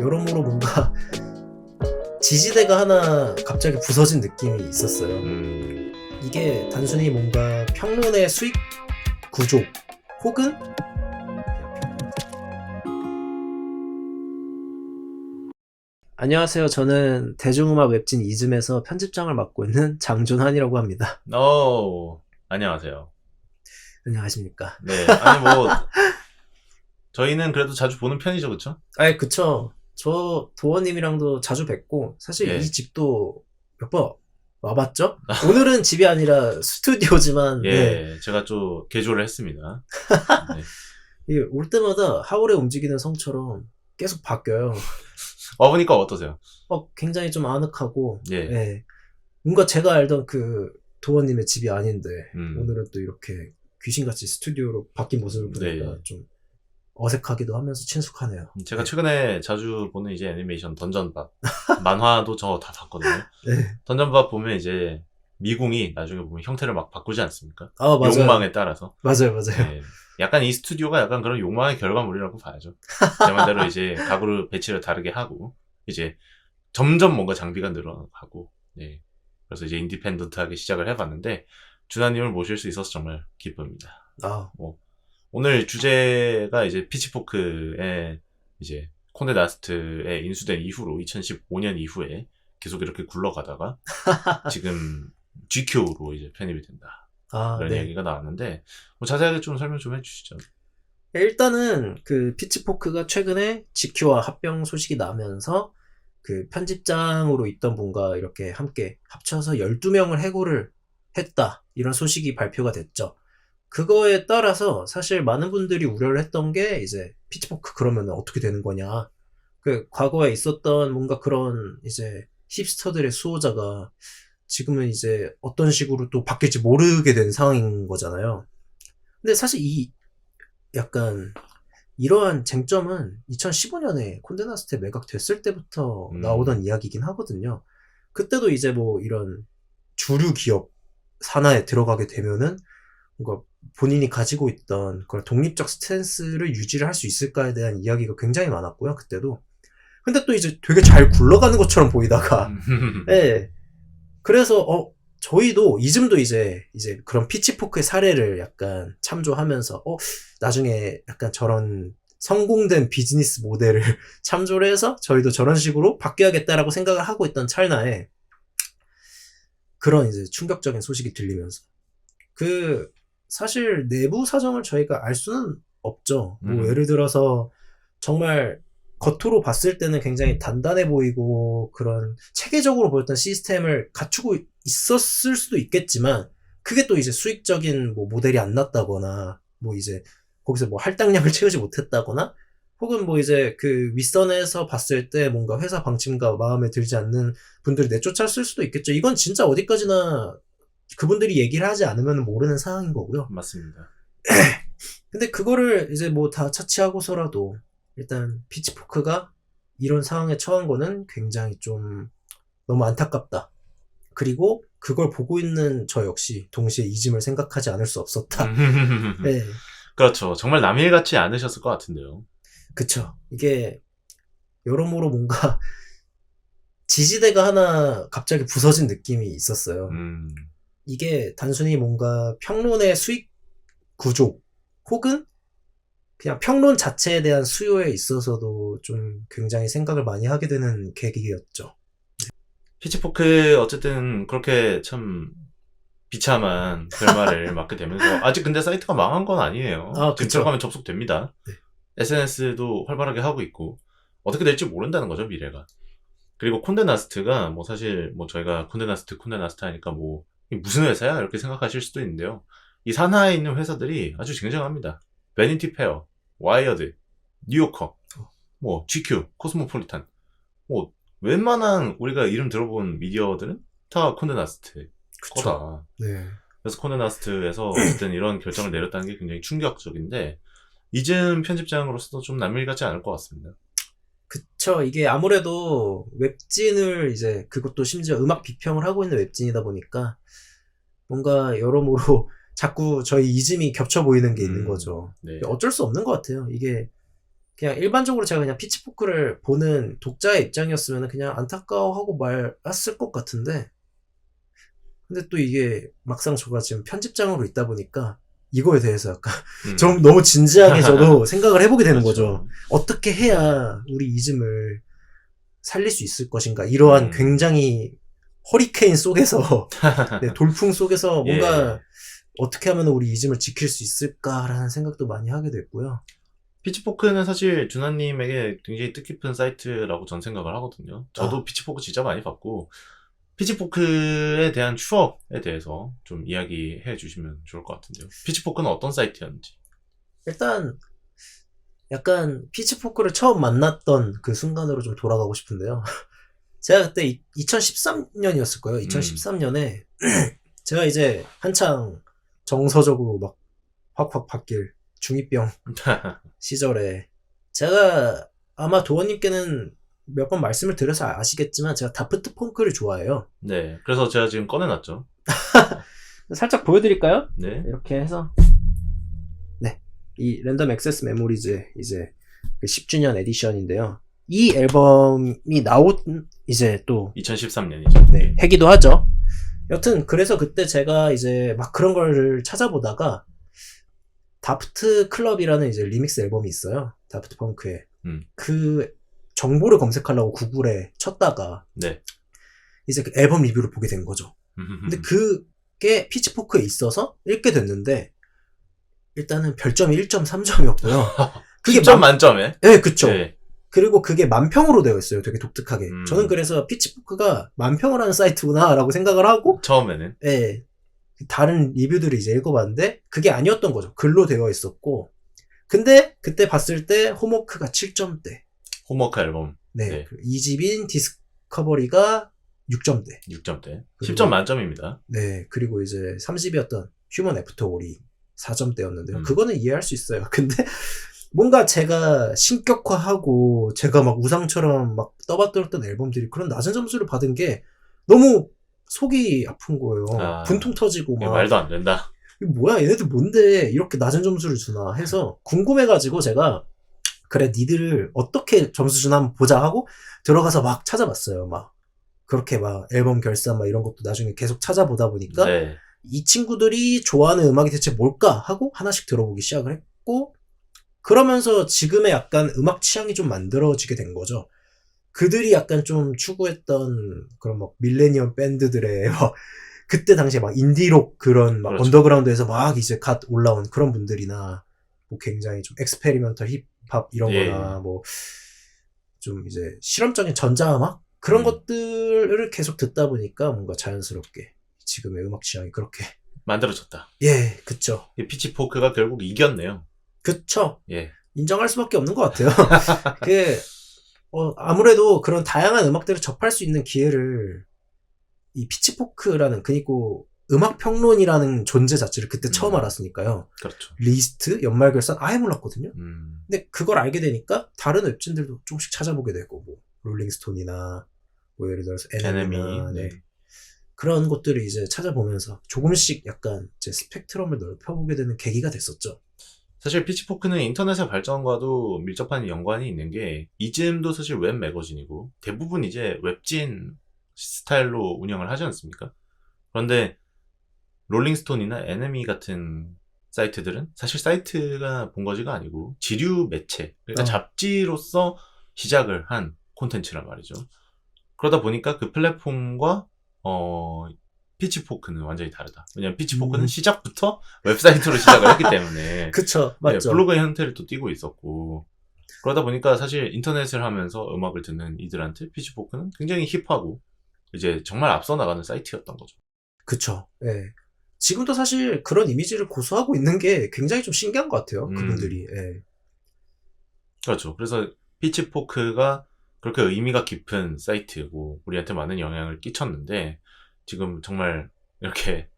여러모로 뭔가 지지대가 하나 갑자기 부서진 느낌이 있었어요. 이게 단순히 뭔가 평론의 수익 구조 혹은 안녕하세요. 저는 대중음악 웹진 이즘에서 편집장을 맡고 있는 장준환이라고 합니다. 안녕하세요. 안녕하십니까? 네, 아니 뭐 저희는 그래도 자주 보는 편이죠, 그쵸? 아이, 그쵸. 저 도원님이랑도 자주 뵙고 사실 예. 이 집도 몇 번 와봤죠? 오늘은 집이 아니라 스튜디오지만 네. 제가 좀 개조를 했습니다. 네. 이게 올 때마다 하울의 움직이는 성처럼 계속 바뀌어요. 와보니까 어떠세요? 굉장히 좀 아늑하고 예. 네. 뭔가 제가 알던 그 도원님의 집이 아닌데 오늘은 또 이렇게 귀신같이 스튜디오로 바뀐 모습을 보니까 좀 어색하기도 하면서 친숙하네요. 제가 최근에 자주 보는 이제 애니메이션 던전밥 만화도 저 다 봤거든요. 네. 던전밥 보면 이제 미궁이 나중에 보면 형태를 막 바꾸지 않습니까? 아, 맞아요. 욕망에 따라서. 맞아요. 네. 약간 이 스튜디오가 약간 그런 욕망의 결과물이라고 봐야죠. 제 말대로 이제 가구를 배치를 다르게 하고 이제 점점 뭔가 장비가 늘어나고 네. 그래서 이제 인디펜던트하게 시작을 해봤는데 준하님을 모실 수 있어서 정말 기쁩니다. 오늘 주제가 이제 피치포크의 이제 콘데 나스트에 인수된 이후로 2015년 이후에 계속 이렇게 굴러가다가 지금 GQ로 이제 편입이 된다. 이런 얘기가 나왔는데 자세하게 좀 설명 좀 해주시죠. 일단은 그 피치포크가 최근에 GQ와 합병 소식이 나면서 그 편집장으로 있던 분과 이렇게 함께 합쳐서 12명을 해고를 했다. 이런 소식이 발표가 됐죠. 그거에 따라서 사실 많은 분들이 우려를 했던 게 이제 피치포크 그러면 어떻게 되는 거냐. 그 과거에 있었던 뭔가 그런 이제 힙스터들의 수호자가 지금은 이제 어떤 식으로 또 바뀔지 모르게 된 상황인 거잖아요. 근데 사실 약간 이러한 쟁점은 2015년에 콘데 나스트에 매각됐을 때부터 나오던 이야기긴 하거든요. 그때도 이제 뭐 이런 주류 기업 산하에 들어가게 되면은 뭔가 본인이 가지고 있던 그런 독립적 스탠스를 유지를 할 수 있을까에 대한 이야기가 굉장히 많았고요, 그때도. 근데 또 이제 되게 잘 굴러가는 것처럼 보이다가, 예. 그래서, 저희도, 이즘도 이제 그런 피치포크의 사례를 약간 참조하면서, 나중에 약간 저런 성공된 비즈니스 모델을 참조를 해서 저희도 저런 식으로 바뀌어야겠다라고 생각을 하고 있던 찰나에 그런 이제 충격적인 소식이 들리면서 사실 내부 사정을 저희가 알 수는 없죠. 뭐 예를 들어서 정말 겉으로 봤을 때는 굉장히 단단해 보이고 그런 체계적으로 보였던 시스템을 갖추고 있었을 수도 있겠지만 그게 또 이제 수익적인 뭐 모델이 안 났다거나 뭐 이제 거기서 뭐 할당량을 채우지 못했다거나 혹은 뭐 이제 그 윗선에서 봤을 때 뭔가 회사 방침과 마음에 들지 않는 분들이 내쫓았을 수도 있겠죠. 이건 진짜 어디까지나 그분들이 얘기를 하지 않으면 모르는 상황인 거고요. 맞습니다. 근데 그거를 이제 뭐 다 차치하고서라도 일단 피치포크가 이런 상황에 처한 거는 굉장히 좀 너무 안타깝다. 그리고 그걸 보고 있는 저 역시 동시에 이즘을 생각하지 않을 수 없었다. 네. 그렇죠. 정말 남일 같지 않으셨을 것 같은데요. 그쵸. 이게 여러모로 뭔가 지지대가 하나 갑자기 부서진 느낌이 있었어요. 이게 단순히 뭔가 평론의 수익 구조 혹은 그냥 평론 자체에 대한 수요에 있어서도 좀 굉장히 생각을 많이 하게 되는 계기였죠. 피치포크 어쨌든 그렇게 참 비참한 결말을 맞게 되면서 아직 근데 사이트가 망한 건 아니에요. 지금 들어가면 접속됩니다. 네. SNS도 활발하게 하고 있고 어떻게 될지 모른다는 거죠, 미래가. 그리고 콘데 나스트가 뭐 사실 뭐 저희가 콘데 나스트 하니까 뭐 무슨 회사야? 이렇게 생각하실 수도 있는데요. 이 산하에 있는 회사들이 아주 쟁쟁합니다. 베니티 페어, 와이어드, 뉴요커, 뭐 GQ, 코스모폴리탄, 뭐 웬만한 우리가 이름 들어본 미디어들은 다 콘데 나스트 거다. 네. 그래서 콘데 나스트에서 어쨌든 이런 결정을 내렸다는 게 굉장히 충격적인데 이즘 편집장으로서도 좀 남일 같지 않을 것 같습니다. 그쵸. 이게 아무래도 웹진을 이제 그것도 심지어 음악 비평을 하고 있는 웹진이다 보니까 뭔가 여러모로 자꾸 저희 이즘이 겹쳐 보이는 게 있는 거죠. 네. 어쩔 수 없는 것 같아요. 이게 그냥 일반적으로 제가 그냥 피치포크를 보는 독자의 입장이었으면 그냥 안타까워하고 말았을 것 같은데, 근데 또 이게 막상 저가 지금 편집장으로 있다 보니까 이거에 대해서 약간 좀 너무 진지하게 저도 생각을 해보게 되는 그렇죠. 거죠. 어떻게 해야 우리 이즘을 살릴 수 있을 것인가. 이러한 굉장히 허리케인 속에서, 네, 돌풍 속에서 뭔가 예. 어떻게 하면 우리 이즘을 지킬 수 있을까라는 생각도 많이 하게 됐고요. 피치포크는 사실 준하님에게 굉장히 뜻깊은 사이트라고 전 생각을 하거든요. 저도 피치포크 진짜 많이 봤고, 피치포크에 대한 추억에 대해서 좀 이야기해 주시면 좋을 것 같은데요. 피치포크는 어떤 사이트였는지. 일단 약간 피치포크를 처음 만났던 그 순간으로 좀 돌아가고 싶은데요. 제가 그때 2013년이었을 거예요. 2013년에 제가 이제 한창 정서적으로 막 확확 바뀔 중2병 시절에 제가 아마 도원님께는 몇 번 말씀을 드려서 아시겠지만 제가 다프트 펑크를 좋아해요. 네. 그래서 제가 지금 꺼내놨죠. 살짝 보여드릴까요? 네. 이렇게 해서 네, 이 랜덤 액세스 메모리즈 이제 10주년 에디션인데요. 이 앨범이 나온 이제 또 2013년이죠. 네, 해기도 하죠. 여튼 그래서 그때 제가 이제 막 그런 거를 찾아보다가 다프트 클럽이라는 이제 리믹스 앨범이 있어요. 다프트 펑크에. 그 정보를 검색하려고 구글에 쳤다가 네. 이제 그 앨범 리뷰를 보게 된 거죠. 근데 그게 피치포크에 있어서 읽게 됐는데 일단은 별점이 1.3점이었고요. 그게 10점 만점에? 네, 그쵸. 네. 그리고 그게 만평으로 되어 있어요. 되게 독특하게. 저는 그래서 피치포크가 만평을 하는 사이트구나라고 생각을 하고 처음에는. 네. 다른 리뷰들을 이제 읽어봤는데 그게 아니었던 거죠. 글로 되어 있었고 근데 그때 봤을 때 홈워크가 7점대. 홈워크 앨범. 네. 네. 그 2집인 디스커버리가 6점대. 6점대. 그리고, 10점 만점입니다. 네. 그리고 이제 3집이었던 휴먼 애프터 올이 4점대였는데요. 그거는 이해할 수 있어요. 근데 뭔가 제가 신격화하고 제가 막 우상처럼 막 떠받들었던 앨범들이 그런 낮은 점수를 받은 게 너무 속이 아픈 거예요. 분통 터지고 막. 말도 안 된다. 뭐야 얘네들 뭔데 이렇게 낮은 점수를 주나 해서 궁금해가지고 제가 그래 니들 어떻게 점수 주나 한번 보자 하고 들어가서 막 찾아봤어요. 막 그렇게 막 앨범 결산 막 이런 것도 나중에 계속 찾아보다 보니까 네. 이 친구들이 좋아하는 음악이 대체 뭘까 하고 하나씩 들어보기 시작을 했고 그러면서 지금의 약간 음악 취향이 좀 만들어지게 된 거죠. 그들이 약간 좀 추구했던 그런 막 밀레니엄 밴드들의 막 그때 당시에 막 인디록 그런 막 그렇죠. 언더그라운드에서 막 이제 갓 올라온 그런 분들이나 뭐 굉장히 좀 엑스페리먼털 힙합 이런 거나 뭐 좀 이제 실험적인 전자음악 그런 것들을 계속 듣다 보니까 뭔가 자연스럽게 지금의 음악 취향이 그렇게 만들어졌다. 예, 그쵸. 피치포크가 결국 이겼네요. 그쵸. 예. 인정할 수밖에 없는 것 같아요. 아무래도 그런 다양한 음악들을 접할 수 있는 기회를 이 피치포크라는 그니까 음악평론이라는 존재 자체를 그때 처음 알았으니까요. 그렇죠. 리스트, 연말결산 아예 몰랐거든요. 근데 그걸 알게 되니까 다른 웹진들도 조금씩 찾아보게 되고 뭐 롤링스톤이나 뭐 예를 들어서 NME나 네. 그런 것들을 이제 찾아보면서 조금씩 약간 제 스펙트럼을 넓혀보게 되는 계기가 됐었죠. 사실 피치포크는 인터넷의 발전과도 밀접한 연관이 있는 게 이즘도 사실 웹 매거진이고 대부분 이제 웹진 스타일로 운영을 하지 않습니까? 그런데 롤링스톤이나 NME 같은 사이트들은 사실 사이트가 본거지가 아니고 지류 매체, 그러니까 잡지로서 시작을 한 콘텐츠란 말이죠. 그러다 보니까 그 플랫폼과 피치포크는 완전히 다르다. 왜냐면 피치포크는 시작부터 웹사이트로 시작을 했기 때문에 그쵸, 맞죠. 네, 블로그의 형태를 또 띠고 있었고 그러다 보니까 사실 인터넷을 하면서 음악을 듣는 이들한테 피치포크는 굉장히 힙하고 이제 정말 앞서 나가는 사이트였던 거죠. 그쵸. 예. 지금도 사실 그런 이미지를 고수하고 있는 게 굉장히 좀 신기한 것 같아요. 그분들이. 예. 그렇죠. 그래서 피치포크가 그렇게 의미가 깊은 사이트고 우리한테 많은 영향을 끼쳤는데 지금 정말 이렇게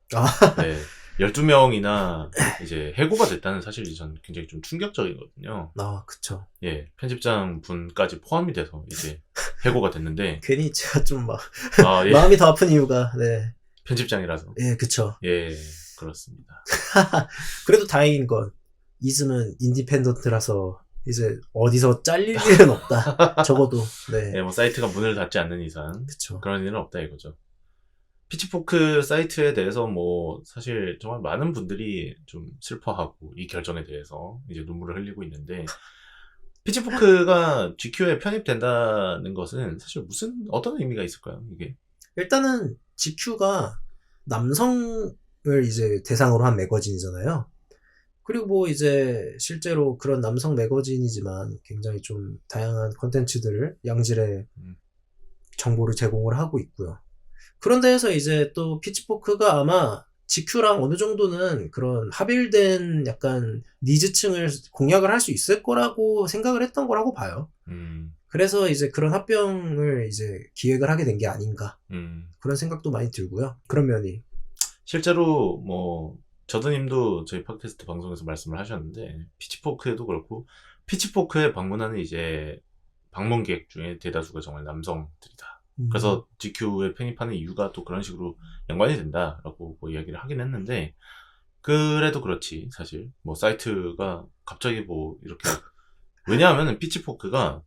네, 12명이나 이제 해고가 됐다는 사실이 저는 굉장히 좀 충격적이거든요. 그쵸. 예, 편집장 분까지 포함이 돼서 이제 해고가 됐는데 괜히 제가 좀 막 예. 마음이 더 아픈 이유가 네. 편집장이라서. 예, 그쵸. 예, 그렇습니다. 그래도 다행인 건 이즘은 인디펜던트라서 이제 어디서 잘릴 일은 없다. 적어도. 네. 네, 뭐 사이트가 문을 닫지 않는 이상 그쵸. 그런 일은 없다 이거죠. 피치포크 사이트에 대해서 뭐 사실 정말 많은 분들이 좀 슬퍼하고 이 결정에 대해서 이제 눈물을 흘리고 있는데 피치포크가 GQ에 편입된다는 것은 사실 어떤 의미가 있을까요? 이게 일단은 GQ가 남성을 이제 대상으로 한 매거진이잖아요. 그리고 뭐 이제 실제로 그런 남성 매거진이지만 굉장히 좀 다양한 컨텐츠들을 양질의 정보를 제공을 하고 있고요. 그런 데에서 이제 또 피치포크가 아마 GQ랑 어느 정도는 그런 합일된 약간 니즈층을 공략을 할 수 있을 거라고 생각을 했던 거라고 봐요. 그래서 이제 그런 합병을 이제 기획을 하게 된 게 아닌가. 그런 생각도 많이 들고요. 그런 면이. 실제로 뭐 저드님도 저희 팟캐스트 방송에서 말씀을 하셨는데 피치포크에도 그렇고 피치포크에 방문하는 이제 방문객 중에 대다수가 정말 남성들이다. 그래서 GQ에 편입하는 이유가 또 그런 식으로 연관이 된다라고 뭐 이야기를 하긴 했는데 그래도 그렇지 사실 뭐 사이트가 갑자기 뭐 이렇게 왜냐하면 피치포크가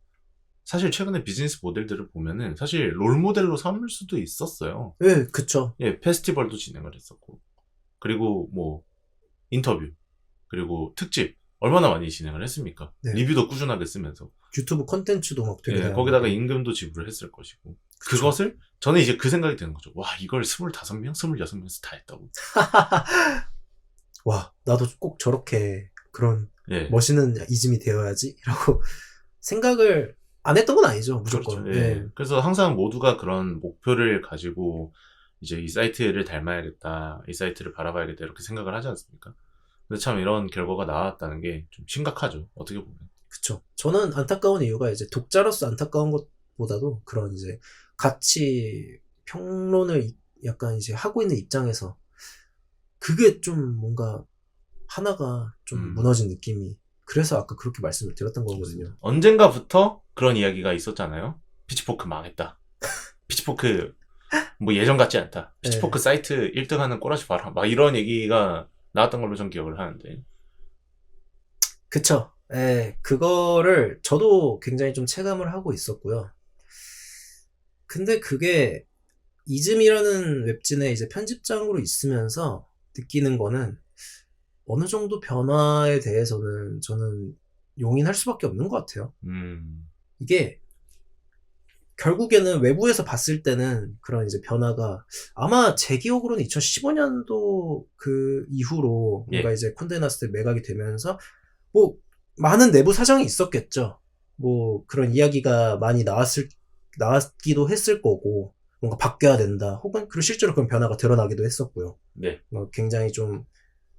사실 최근에 비즈니스 모델들을 보면은 사실 롤 모델로 삼을 수도 있었어요. 예, 그쵸. 예, 페스티벌도 진행을 했었고 그리고 뭐 인터뷰 그리고 특집 얼마나 많이 진행을 했습니까? 네. 리뷰도 꾸준하게 쓰면서 유튜브 콘텐츠도 막 되게 예, 거기다가 임금도 지불을 했을 것이고 그쵸. 그것을 저는 이제 그 생각이 드는 거죠. 와 이걸 25명? 26명에서 다 했다고. 와, 나도 꼭 저렇게 그런 예. 멋있는 이즘이 되어야지 라고 생각을 안 했던 건 아니죠, 무조건. 그렇죠. 예. 그래서 항상 모두가 그런 목표를 가지고 이제 이 사이트를 닮아야겠다, 이 사이트를 바라봐야겠다 이렇게 생각을 하지 않습니까? 근데 참 이런 결과가 나왔다는 게 좀 심각하죠. 어떻게 보면. 그쵸. 저는 안타까운 이유가 이제 독자로서 안타까운 것보다도 그런 이제 가치 평론을 약간 이제 하고 있는 입장에서 그게 좀 뭔가 하나가 좀 무너진 느낌이 그래서 아까 그렇게 말씀을 드렸던 거거든요. 언젠가부터 그런 이야기가 있었잖아요. 피치포크 망했다. 피치포크 뭐 예전 같지 않다. 피치포크 네. 사이트 1등하는 꼬라지 봐라. 막 이런 얘기가 나왔던 걸로 전 기억을 하는데. 그쵸. 예, 그거를 저도 굉장히 좀 체감을 하고 있었고요. 근데 그게 이즘이라는 웹진의 이제 편집장으로 있으면서 느끼는 거는 어느 정도 변화에 대해서는 저는 용인할 수밖에 없는 것 같아요. 이게 결국에는 외부에서 봤을 때는 그런 이제 변화가 아마 제 기억으로는 2015년도 그 이후로 뭔가 예. 이제 콘데나스에 매각이 되면서 뭐 많은 내부 사정이 있었겠죠. 뭐 그런 이야기가 많이 나왔기도 했을 거고 뭔가 바뀌어야 된다. 혹은 그리고 실제로 그런 변화가 드러나기도 했었고요. 네. 굉장히 좀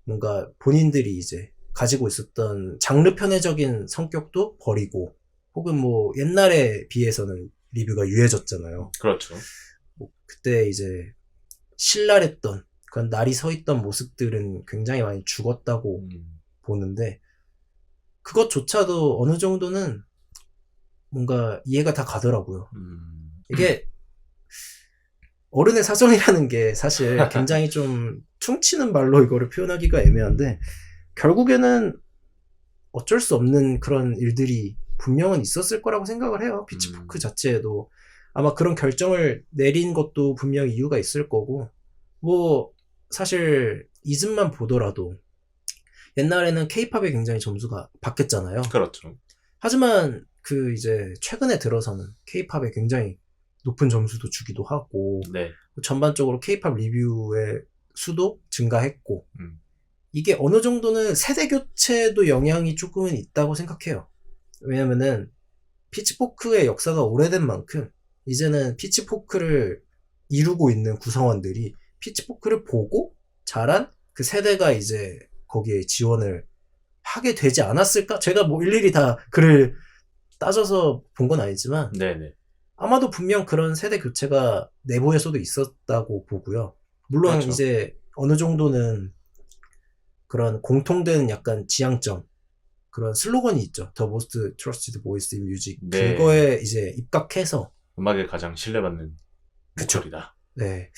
뭔가 본인들이 이제 가지고 있었던 장르 편애적인 성격도 버리고 혹은 뭐 옛날에 비해서는 리뷰가 유해졌잖아요. 그렇죠. 뭐 그때 이제 신랄했던 그런 날이 서 있던 모습들은 굉장히 많이 죽었다고 보는데 그것조차도 어느 정도는 뭔가 이해가 다 가더라고요. 이게 어른의 사정이라는 게 사실 굉장히 좀 퉁치는 말로 이거를 표현하기가 애매한데 결국에는 어쩔 수 없는 그런 일들이 분명은 있었을 거라고 생각을 해요. 피치포크 자체에도 아마 그런 결정을 내린 것도 분명히 이유가 있을 거고 뭐 사실 이즘만 보더라도 옛날에는 케이팝에 굉장히 점수가 바뀌었잖아요. 그렇죠. 하지만 그 이제 최근에 들어서는 케이팝에 굉장히 높은 점수도 주기도 하고 네. 전반적으로 케이팝 리뷰의 수도 증가했고 이게 어느 정도는 세대 교체도 영향이 조금은 있다고 생각해요. 왜냐면은 피치포크의 역사가 오래된 만큼 이제는 피치포크를 이루고 있는 구성원들이 피치포크를 보고 자란 그 세대가 이제 거기에 지원을 하게 되지 않았을까? 제가 뭐 일일이 다 글을 따져서 본 건 아니지만 네네. 아마도 분명 그런 세대 교체가 내부에서도 있었다고 보고요. 물론 그렇죠. 이제 어느 정도는 그런 공통된 약간 지향점 그런 슬로건이 있죠. The most trusted voice in music. 네. 그거에 이제 입각해서 음악에 가장 신뢰받는 목소리다. 네.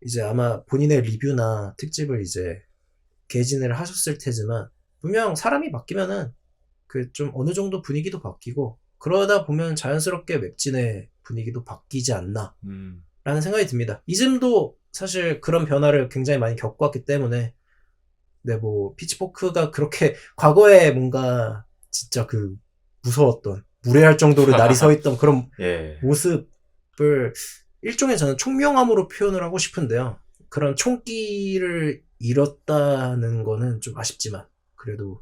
이제 아마 본인의 리뷰나 특집을 이제 개진을 하셨을 테지만 분명 사람이 바뀌면은 그 좀 어느 정도 분위기도 바뀌고 그러다 보면 자연스럽게 웹진의 분위기도 바뀌지 않나 라는 생각이 듭니다. 이즘도 사실 그런 변화를 굉장히 많이 겪었기 때문에 네, 뭐 피치포크가 그렇게 과거에 뭔가 진짜 그 무서웠던 무례할 정도로 날이 서 있던 그런 예. 모습을 일종의 저는 총명함으로 표현을 하고 싶은데요. 그런 총기를 잃었다는 거는 좀 아쉽지만 그래도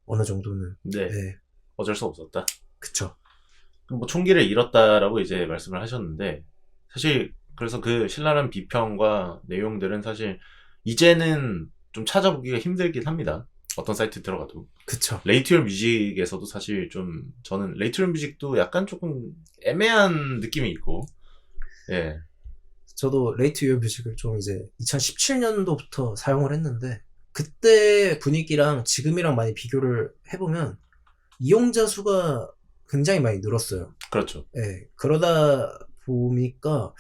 어느 정도는 네. 네, 어쩔 수 없었다. 그쵸. 뭐 총기를 잃었다라고 이제 말씀을 하셨는데 사실 그래서 그 신랄한 비평과 내용들은 사실 이제는 좀 찾아보기가 힘들긴 합니다. 어떤 사이트 들어가도. 그쵸. 레이트얼 뮤직에서도 사실 좀 저는 레이트얼 뮤직도 약간 조금 애매한 느낌이 있고 예. 저도 레이트 유어 뮤직을 좀 이제 2017년도부터 사용을 했는데 그때 분위기랑 지금이랑 많이 비교를 해보면 이용자 수가 굉장히 많이 늘었어요. 그렇죠. 예, 그러다 보니까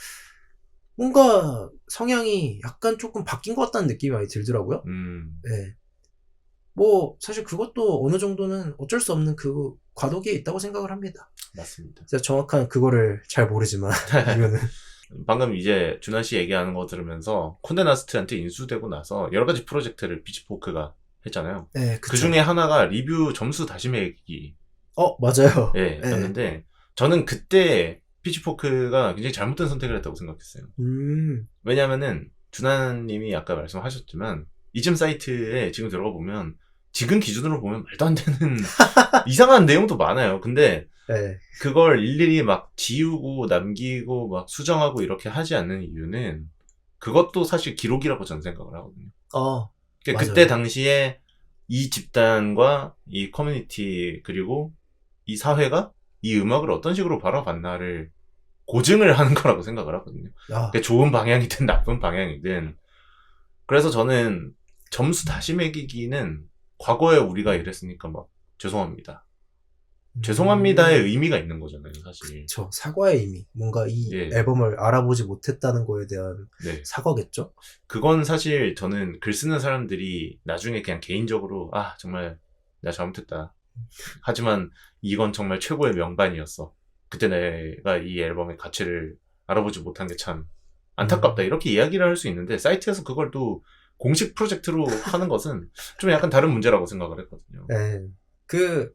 뭔가 성향이 약간 조금 바뀐 것 같다는 느낌이 많이 들더라고요. 예. 뭐 사실 그것도 어느 정도는 어쩔 수 없는 그 과도기에 있다고 생각을 합니다. 맞습니다. 제가 정확한 그거를 잘 모르지만 이유는 방금 이제 준환 씨 얘기하는 거 들으면서 콘데나스트한테 인수되고 나서 여러 가지 프로젝트를 피치포크가 했잖아요. 네, 그 그쵸. 중에 하나가 리뷰 점수 다시 매기 맞아요. 예, 예. 였는데 저는 그때 피치포크가 굉장히 잘못된 선택을 했다고 생각했어요. 왜냐면은 준하님이 아까 말씀하셨지만 이즘 사이트에 지금 들어가 보면 지금 기준으로 보면 말도 안 되는 이상한 내용도 많아요. 근데 네. 그걸 일일이 막 지우고 남기고 막 수정하고 이렇게 하지 않는 이유는 그것도 사실 기록이라고 저는 생각을 하거든요. 그러니까 맞아요. 그때 당시에 이 집단과 이 커뮤니티 그리고 이 사회가 이 음악을 어떤 식으로 바라봤나를 고증을 하는 거라고 생각을 하거든요. 그러니까 좋은 방향이든 나쁜 방향이든. 그래서 저는 점수 다시 매기기는 과거에 우리가 이랬으니까 막 죄송합니다. 죄송합니다의 의미가 있는 거잖아요, 사실. 그쵸. 사과의 의미. 뭔가 이 예. 앨범을 알아보지 못했다는 거에 대한 네. 사과겠죠? 그건 사실 저는 글 쓰는 사람들이 나중에 그냥 개인적으로 정말 내가 잘못했다. 하지만 이건 정말 최고의 명반이었어. 그때 내가 이 앨범의 가치를 알아보지 못한 게 참 안타깝다. 이렇게 이야기를 할 수 있는데 사이트에서 그걸 또 공식 프로젝트로 하는 것은 좀 약간 다른 문제라고 생각을 했거든요. 네.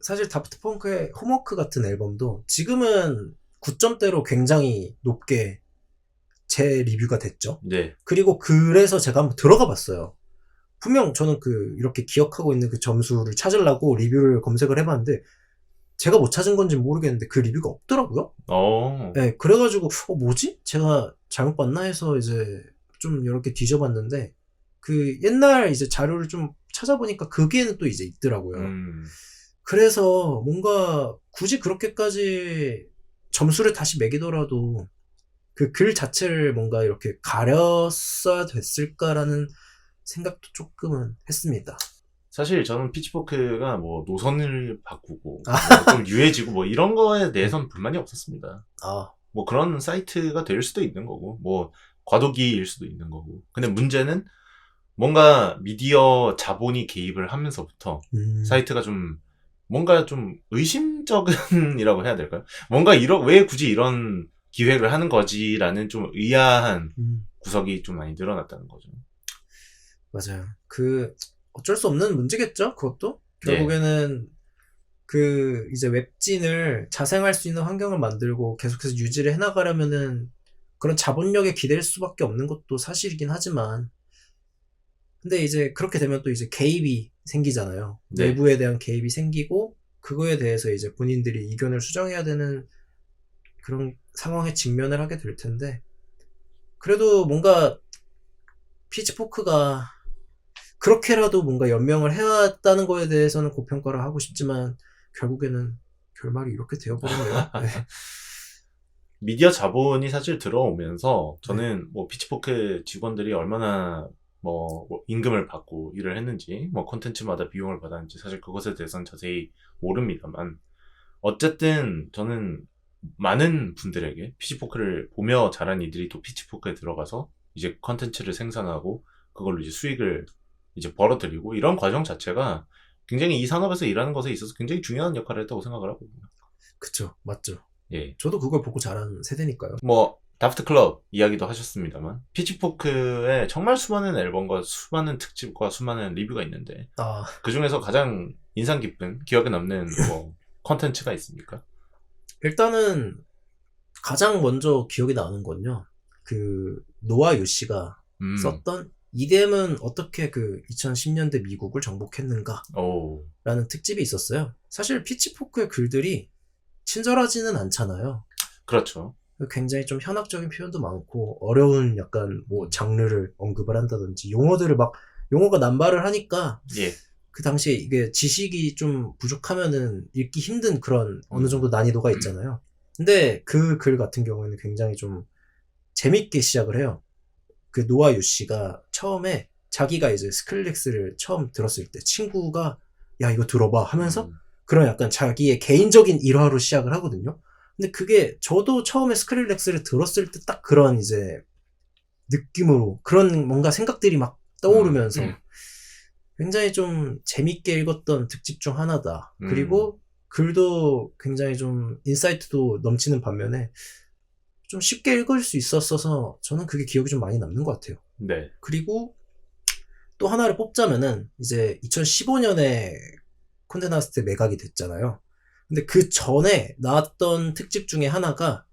사실 다프트 펑크의 홈워크 같은 앨범도 지금은 9점대로 굉장히 높게 재리뷰가 됐죠. 네. 그리고 그래서 제가 한번 들어가 봤어요. 분명 저는 이렇게 기억하고 있는 그 점수를 찾으려고 리뷰를 검색을 해봤는데 제가 못 찾은 건지 모르겠는데 그 리뷰가 없더라고요. 네, 그래가지고 뭐지? 제가 잘못 봤나 해서 이제 좀 이렇게 뒤져봤는데 그 옛날 이제 자료를 좀 찾아보니까 거기에는 또 이제 있더라고요. 그래서 뭔가 굳이 그렇게까지 점수를 다시 매기더라도 그 글 자체를 뭔가 이렇게 가렸어야 됐을까라는 생각도 조금은 했습니다. 사실 저는 피치포크가 뭐 노선을 바꾸고 뭐 좀 유해지고 뭐 이런 거에 대해서는 불만이 없었습니다. 뭐 그런 사이트가 될 수도 있는 거고 뭐 과도기일 수도 있는 거고. 근데 문제는 뭔가 미디어 자본이 개입을 하면서부터 사이트가 좀 뭔가 좀 의심적은이라고 해야 될까요? 뭔가 왜 굳이 이런 기획을 하는 거지라는 좀 의아한 구석이 좀 많이 늘어났다는 거죠. 맞아요. 어쩔 수 없는 문제겠죠, 그것도? 결국에는 이제 웹진을 자생할 수 있는 환경을 만들고 계속해서 유지를 해나가려면은 그런 자본력에 기댈 수밖에 없는 것도 사실이긴 하지만 근데 이제 그렇게 되면 또 이제 개입이 생기잖아요. 네. 외부에 대한 개입이 생기고 그거에 대해서 이제 본인들이 이견을 수정해야 되는 그런 상황에 직면을 하게 될 텐데 그래도 뭔가 피치포크가 그렇게라도 뭔가 연명을 해왔다는 거에 대해서는 고평가를 하고 싶지만 결국에는 결말이 이렇게 되어버렸네요. 네. 미디어 자본이 사실 들어오면서 저는 뭐 피치포크 직원들이 얼마나 뭐 임금을 받고 일을 했는지 뭐 콘텐츠마다 비용을 받았는지 사실 그것에 대해서는 자세히 모릅니다만 어쨌든 저는 많은 분들에게 피치포크를 보며 자란 이들이 또 피치포크에 들어가서 이제 콘텐츠를 생산하고 그걸로 이제 수익을 이제 벌어들이고 이런 과정 자체가 굉장히 이 산업에서 일하는 것에 있어서 굉장히 중요한 역할을 했다고 생각을 하거든요. 그쵸, 맞죠. 예. 저도 그걸 보고 자란 세대니까요. 뭐 다프트 클럽 이야기도 하셨습니다만 피치포크에 정말 수많은 앨범과 수많은 특집과 수많은 리뷰가 있는데 아, 그 중에서 가장 인상 깊은 기억에 남는 뭐 컨텐츠가 있습니까? 일단은 가장 먼저 기억이 나는 건요. 그 노아 요시가 썼던 EDM은 어떻게 그 2010년대 미국을 정복했는가 오, 라는 특집이 있었어요. 사실 피치포크의 글들이 친절하지는 않잖아요. 그렇죠. 굉장히 좀 현학적인 표현도 많고 어려운 약간 뭐 장르를 언급을 한다든지 용어가 남발을 하니까 예. 그 당시에 이게 지식이 좀 부족하면은 읽기 힘든 그런 어느 정도 난이도가 있잖아요. 근데 그 글 같은 경우에는 굉장히 좀 재밌게 시작을 해요. 그 노아 요시가 처음에 자기가 이제 스크릴렉스를 처음 들었을 때 친구가 야 이거 들어봐 하면서 그런 약간 자기의 개인적인 일화로 시작을 하거든요. 근데 그게 저도 처음에 스크릴렉스를 들었을 때 딱 그런 이제 느낌으로 그런 뭔가 생각들이 막 떠오르면서 굉장히 좀 재밌게 읽었던 특집 중 하나다. 그리고 글도 굉장히 좀 인사이트도 넘치는 반면에 좀 쉽게 읽을 수 있었어서 저는 그게 기억이 좀 많이 남는 것 같아요. 네. 그리고 또 하나를 뽑자면은 이제 2015년에 콘데 나스트 때 매각이 됐잖아요. 근데 그 전에 나왔던 특집 중에 하나가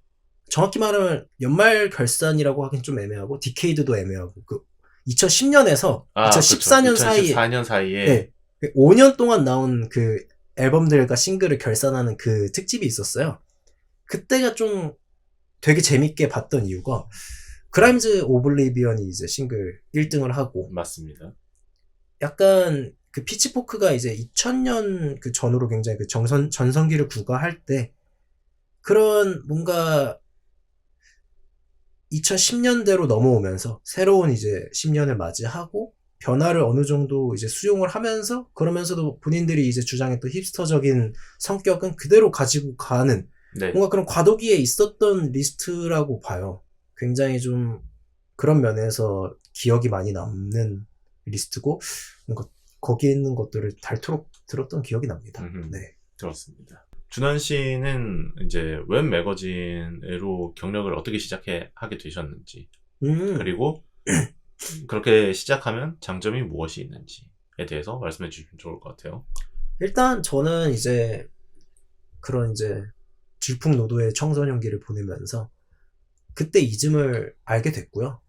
정확히 말하면 연말 결산이라고 하긴 좀 애매하고 디케이드도 애매하고 그 2010년에서 2014년 그렇죠. 사이에 2014년 사이에 네, 5년 동안 나온 그 앨범들과 싱글을 결산하는 그 특집이 있었어요. 그때가 좀 되게 재밌게 봤던 이유가 그라임즈 오블리비언이 이제 싱글 1등을 하고 맞습니다. 약간 그 피치포크가 이제 2000년 그 전후로 굉장히 그 전성기를 구가할 때 그런 뭔가 2010년대로 넘어오면서 새로운 이제 10년을 맞이하고 변화를 어느 정도 이제 수용을 하면서 그러면서도 본인들이 이제 주장했던 힙스터적인 성격은 그대로 가지고 가는 네. 뭔가 그런 과도기에 있었던 리스트라고 봐요. 굉장히 좀 그런 면에서 기억이 많이 남는 리스트고 뭔가 거기에 있는 것들을 닳도록 들었던 기억이 납니다. 네. 들었습니다. 준환 씨는 이제 웹 매거진으로 경력을 어떻게 하게 되셨는지 그리고 그렇게 시작하면 장점이 무엇이 있는지에 대해서 말씀해 주시면 좋을 것 같아요. 일단 저는 이제 그런 이제 질풍노도의 청소년기를 보내면서 그때 이즘을 알게 됐고요.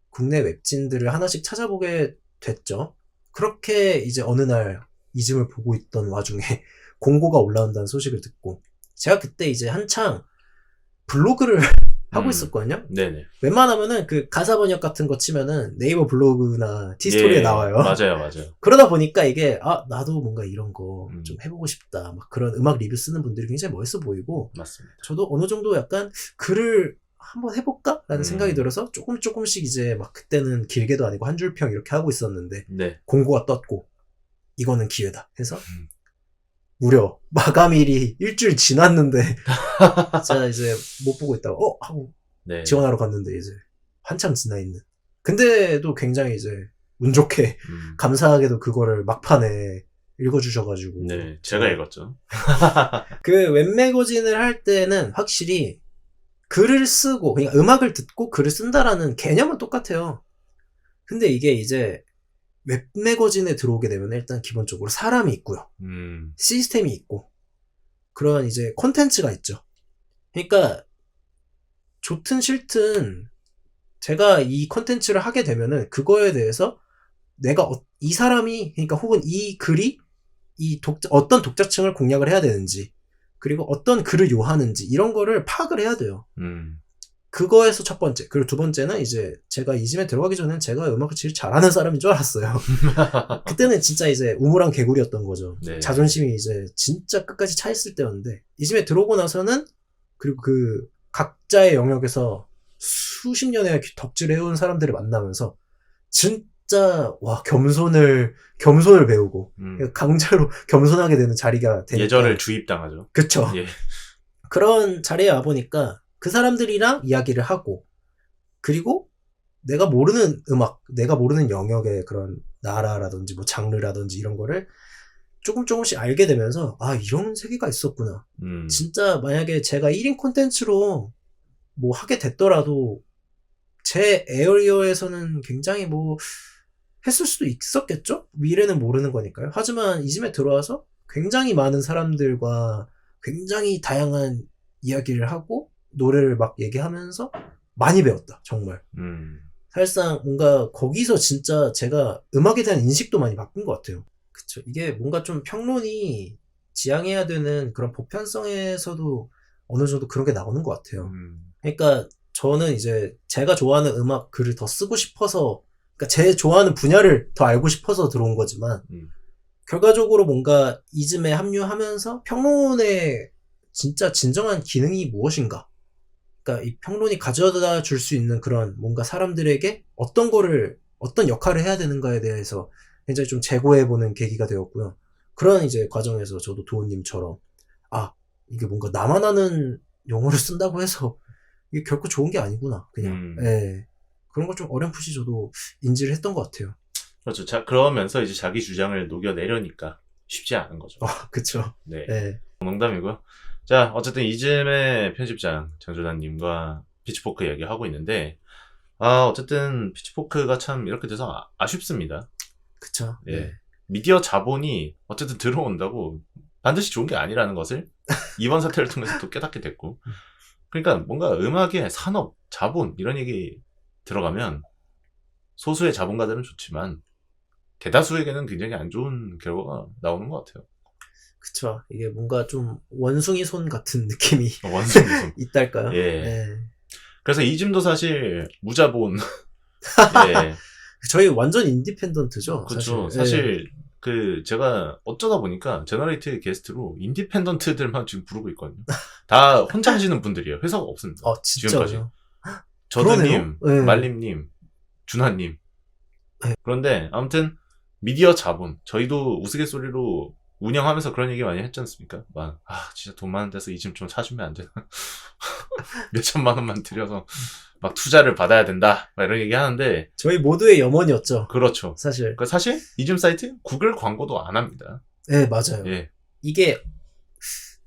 국내 웹진들을 하나씩 찾아보게 됐죠. 그렇게 이제 어느 날 이즘을 보고 있던 와중에 공고가 올라온다는 소식을 듣고 제가 그때 이제 한창 블로그를 하고 있었거든요. 네네. 웬만하면은 그 가사 번역 같은 거 치면은 네이버 블로그나 티스토리에 나와요. 맞아요. 그러다 보니까 이게 나도 뭔가 이런 거 좀 해보고 싶다. 막 그런 음악 리뷰 쓰는 분들이 굉장히 멋있어 보이고 맞습니다. 저도 어느 정도 약간 글을 한번 해볼까? 라는 생각이 들어서 조금씩 이제 막 그때는 길게도 아니고 한 줄 평 이렇게 하고 있었는데 네. 공고가 떴고 이거는 기회다 해서 무려 마감일이 일주일 지났는데 제가 이제 못 보고 있다가 하고 네. 지원하러 갔는데 이제 한참 지나 있는 근데도 굉장히 이제 운 좋게 감사하게도 그거를 막판에 읽어주셔가지고 네, 제가 읽었죠. 그 웹매거진을 할 때는 확실히 글을 쓰고 그냥 음악을 듣고 글을 쓴다라는 개념은 똑같아요. 근데 이게 이제 웹매거진에 들어오게 되면 일단 기본적으로 사람이 있고요. 시스템이 있고 그런 이제 콘텐츠가 있죠. 그러니까 좋든 싫든 제가 이 콘텐츠를 하게 되면은 그거에 대해서 내가 이 사람이 그러니까 혹은 이 글이 어떤 독자층을 공략을 해야 되는지 그리고 어떤 글을 요하는지 이런 거를 파악을 해야 돼요. 그거에서 첫 번째. 그리고 두 번째는 이제 제가 이즘에 들어가기 전에는 제가 음악을 제일 잘하는 사람인 줄 알았어요. 그때는 진짜 이제 우물안 개구리였던 거죠. 네. 자존심이 이제 진짜 끝까지 차 있을 때였는데 이즘에 들어오고 나서는 그리고 그 각자의 영역에서 수십 년의 덕질을 해온 사람들을 만나면서 진짜 와 겸손을 배우고 강제로 겸손하게 되는 자리가 되니까 예절을 주입당하죠. 그쵸. 예. 그런 자리에 와보니까 그 사람들이랑 이야기를 하고 그리고 내가 모르는 음악 내가 모르는 영역의 그런 나라라든지 뭐 장르라든지 이런 거를 조금씩 알게 되면서, 아, 이런 세계가 있었구나. 진짜 만약에 제가 1인 콘텐츠로 뭐 하게 됐더라도, 제 에어리어에서는 굉장히 뭐, 했을 수도 있었겠죠? 미래는 모르는 거니까요. 하지만 이쯤에 들어와서 굉장히 많은 사람들과 굉장히 다양한 이야기를 하고, 노래를 막 얘기하면서 많이 배웠다, 정말. 사실상 뭔가 거기서 진짜 제가 음악에 대한 인식도 많이 바꾼 것 같아요. 그쵸. 이게 뭔가 좀 평론이 지향해야 되는 그런 보편성에서도 어느 정도 그런 게 나오는 것 같아요. 그러니까 저는 이제 제가 좋아하는 음악 글을 더 쓰고 싶어서, 그러니까 제 좋아하는 분야를 더 알고 싶어서 들어온 거지만, 결과적으로 뭔가 이즘에 합류하면서 평론의 진짜 진정한 기능이 무엇인가? 그러니까 이 평론이 가져다 줄 수 있는 그런 뭔가 사람들에게 어떤 역할을 해야 되는가에 대해서 굉장히 좀 재고해보는 계기가 되었고요. 그런 이제 과정에서 저도 도우님처럼, 아, 이게 뭔가 나만 아는 용어를 쓴다고 해서 이게 결코 좋은 게 아니구나. 그냥, 예. 그런 걸 좀 어렴풋이 저도 인지를 했던 것 같아요. 그렇죠. 그러면서 이제 자기 주장을 녹여내려니까 쉽지 않은 거죠. 그쵸. 네. 예. 농담이고요. 자, 어쨌든 이즘의 편집장 장조단님과 피치포크 얘기하고 있는데, 어쨌든 피치포크가 참 이렇게 돼서 아쉽습니다. 그쵸. 예. 네. 미디어 자본이 어쨌든 들어온다고 반드시 좋은 게 아니라는 것을 이번 사태를 통해서 또 깨닫게 됐고, 그러니까 뭔가 음악의 산업, 자본 이런 얘기 들어가면 소수의 자본가들은 좋지만 대다수에게는 굉장히 안 좋은 결과가 나오는 것 같아요. 그쵸. 이게 뭔가 좀 원숭이 손 같은 느낌이 원숭이 손. 있달까요? 예. 네. 그래서 이즘도 사실 무자본. 예. 저희 완전 인디펜던트죠. 그렇죠. 사실. 사실 제가 어쩌다 보니까 제너레이트 게스트로 인디펜던트들만 지금 부르고 있거든요. 다 혼자 하시는 분들이에요. 회사가 없습니다. 지금까지. 진짜요? 저드님, 네. 말림님, 준하님. 네. 그런데 아무튼 미디어 자본. 저희도 우스갯소리로 운영하면서 그런 얘기 많이 했지 않습니까? 진짜 돈 많은 데서 이즘 좀 사주면 안 되나? 몇 천만 원만 들여서 막 투자를 받아야 된다. 막 이런 얘기 하는데. 저희 모두의 염원이었죠. 그렇죠. 사실. 그러니까 사실 이즘 사이트 구글 광고도 안 합니다. 네, 맞아요. 예. 이게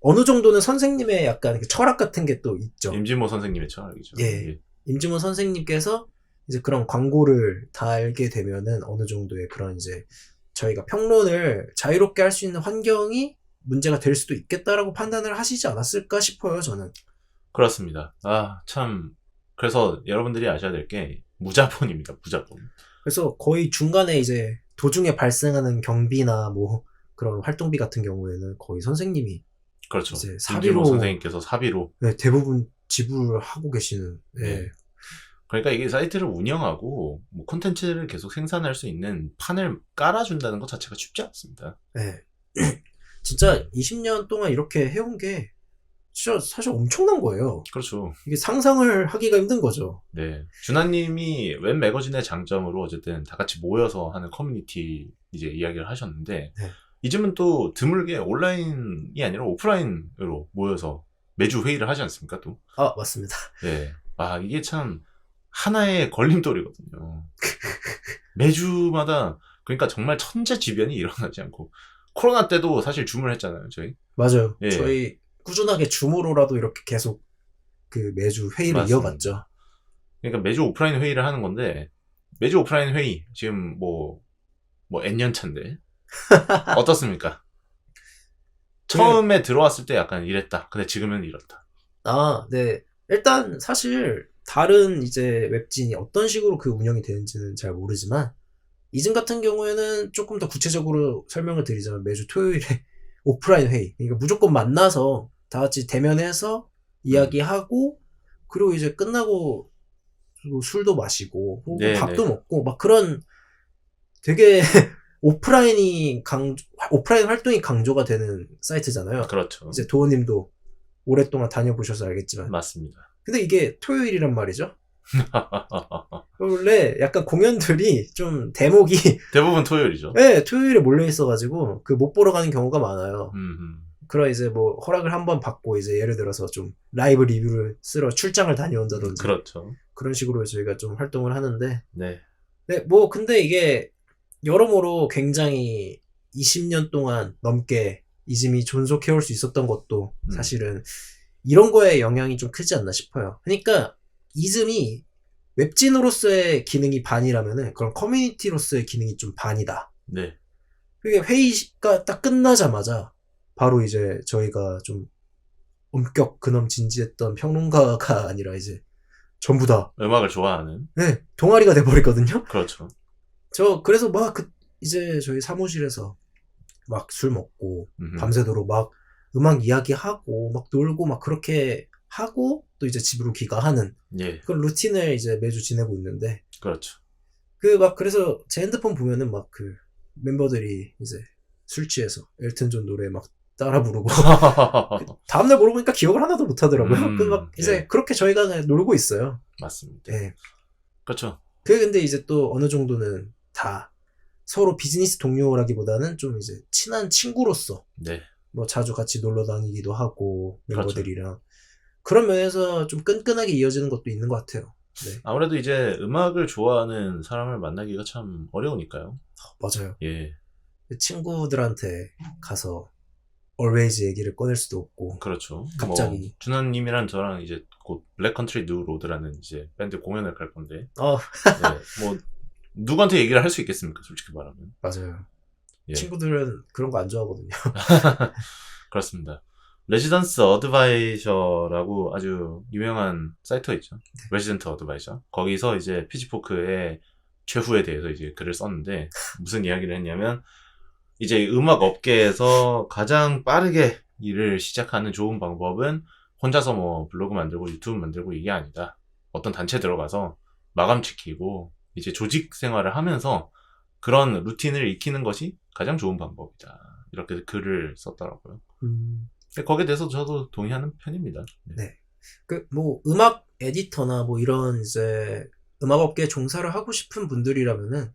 어느 정도는 선생님의 약간 철학 같은 게 또 있죠. 임진모 선생님의 철학이죠. 예. 임진모 선생님께서 이제 그런 광고를 달게 되면은 어느 정도의 그런 이제 저희가 평론을 자유롭게 할 수 있는 환경이 문제가 될 수도 있겠다라고 판단을 하시지 않았을까 싶어요, 저는. 그렇습니다. 참. 그래서 여러분들이 아셔야 될 게 무자본입니다. 무자본. 그래서 거의 중간에 이제 도중에 발생하는 경비나 뭐 그런 활동비 같은 경우에는 거의 선생님이 그렇죠. 이제 임진모 선생님께서 사비로 네, 대부분 지불을 하고 계시는. 네. 그러니까 이게 사이트를 운영하고 뭐 콘텐츠를 계속 생산할 수 있는 판을 깔아준다는 것 자체가 쉽지 않습니다. 네. 진짜 20년 동안 이렇게 해온 게 진짜 사실 엄청난 거예요. 그렇죠. 이게 상상을 하기가 힘든 거죠. 네. 준하님이 웹 매거진의 장점으로 어쨌든 다 같이 모여서 하는 커뮤니티 이제 이야기를 하셨는데, 네. 이즘은 또 드물게 온라인이 아니라 오프라인으로 모여서 매주 회의를 하지 않습니까, 또? 맞습니다. 네. 이게 참 하나의 걸림돌이거든요. 매주마다, 그러니까 정말 천재지변이 일어나지 않고, 코로나 때도 사실 줌을 했잖아요, 저희. 맞아요. 예. 저희 꾸준하게 줌으로라도 이렇게 계속 그 매주 회의를 맞습니다. 이어갔죠. 그러니까 매주 오프라인 회의를 하는 건데, 매주 오프라인 회의, 지금 N년 차인데, 어떻습니까? 처음에 들어왔을 때 약간 이랬다. 근데 지금은 이렇다. 네. 일단 사실 다른 이제 웹진이 어떤 식으로 그 운영이 되는지는 잘 모르지만, 이즘 같은 경우에는 조금 더 구체적으로 설명을 드리자면 매주 토요일에 오프라인 회의. 그러니까 무조건 만나서 다 같이 대면해서 이야기하고, 그리고 이제 끝나고 술도 마시고, 혹은 밥도 먹고, 막 그런 되게 오프라인 활동이 강조가 되는 사이트잖아요. 그렇죠. 이제 도우님도 오랫동안 다녀보셔서 알겠지만. 맞습니다. 근데 이게 토요일이란 말이죠. 원래 약간 공연들이 좀 대목이 대부분 토요일이죠. 네, 토요일에 몰려 있어가지고 그 못 보러 가는 경우가 많아요. 그런 이제 뭐 허락을 한번 받고 이제 예를 들어서 좀 라이브 리뷰를 쓰러 출장을 다녀온다든지. 그렇죠. 그런 식으로 저희가 좀 활동을 하는데. 네. 네, 뭐 근데 이게 여러모로 굉장히 20년 동안 넘게 이즘이 존속해올 수 있었던 것도 사실은 이런 거에 영향이 좀 크지 않나 싶어요. 그러니까 이즘이 웹진으로서의 기능이 반이라면은 그런 커뮤니티로서의 기능이 좀 반이다. 네. 그게 회의가 딱 끝나자마자 바로 이제 저희가 좀 엄격 근엄 진지했던 평론가가 아니라 이제 전부 다 음악을 좋아하는. 네, 동아리가 돼버렸거든요. 그렇죠. 그래서 막 이제 저희 사무실에서 막 술 먹고 밤새도록 막 음악 이야기하고 막 놀고 막 그렇게 하고 또 이제 집으로 귀가하는 예. 그런 루틴을 이제 매주 지내고 있는데 그렇죠. 그래서 제 핸드폰 보면은 막 멤버들이 이제 술 취해서 엘튼 존 노래 막 따라 부르고 다음날 물어보니까 기억을 하나도 못 하더라고요. 이제 예. 그렇게 저희가 그냥 놀고 있어요. 맞습니다. 예. 그렇죠. 근데 이제 또 어느 정도는 다 서로 비즈니스 동료라기보다는 좀 이제 친한 친구로서 네. 뭐 자주 같이 놀러 다니기도 하고 멤버들이랑 그렇죠. 그런 면에서 좀 끈끈하게 이어지는 것도 있는 것 같아요. 네. 아무래도 이제 음악을 좋아하는 사람을 만나기가 참 어려우니까요. 맞아요. 예. 친구들한테 가서 always 얘기를 꺼낼 수도 없고. 그렇죠. 갑자기. 뭐 준하님이랑 저랑 이제 곧 블랙 컨트리 뉴 로드라는 이제 밴드 공연을 갈 건데. 네. 뭐 누구한테 얘기를 할 수 있겠습니까? 솔직히 말하면. 맞아요. 예. 친구들은 그런 거 안 좋아하거든요. 그렇습니다. 레지던스 어드바이저라고 아주 유명한 사이트가 있죠. 레지던트 어드바이저. 거기서 이제 피치포크의 최후에 대해서 이제 글을 썼는데 무슨 이야기를 했냐면 이제 음악 업계에서 가장 빠르게 일을 시작하는 좋은 방법은 혼자서 뭐 블로그 만들고 유튜브 만들고 이게 아니다. 어떤 단체 들어가서 마감 지키고 이제 조직 생활을 하면서 그런 루틴을 익히는 것이 가장 좋은 방법이다. 이렇게 글을 썼더라고요. 거기에 대해서 저도 동의하는 편입니다. 네. 뭐 음악 에디터나 뭐 이런 이제 음악업계에 종사를 하고 싶은 분들이라면은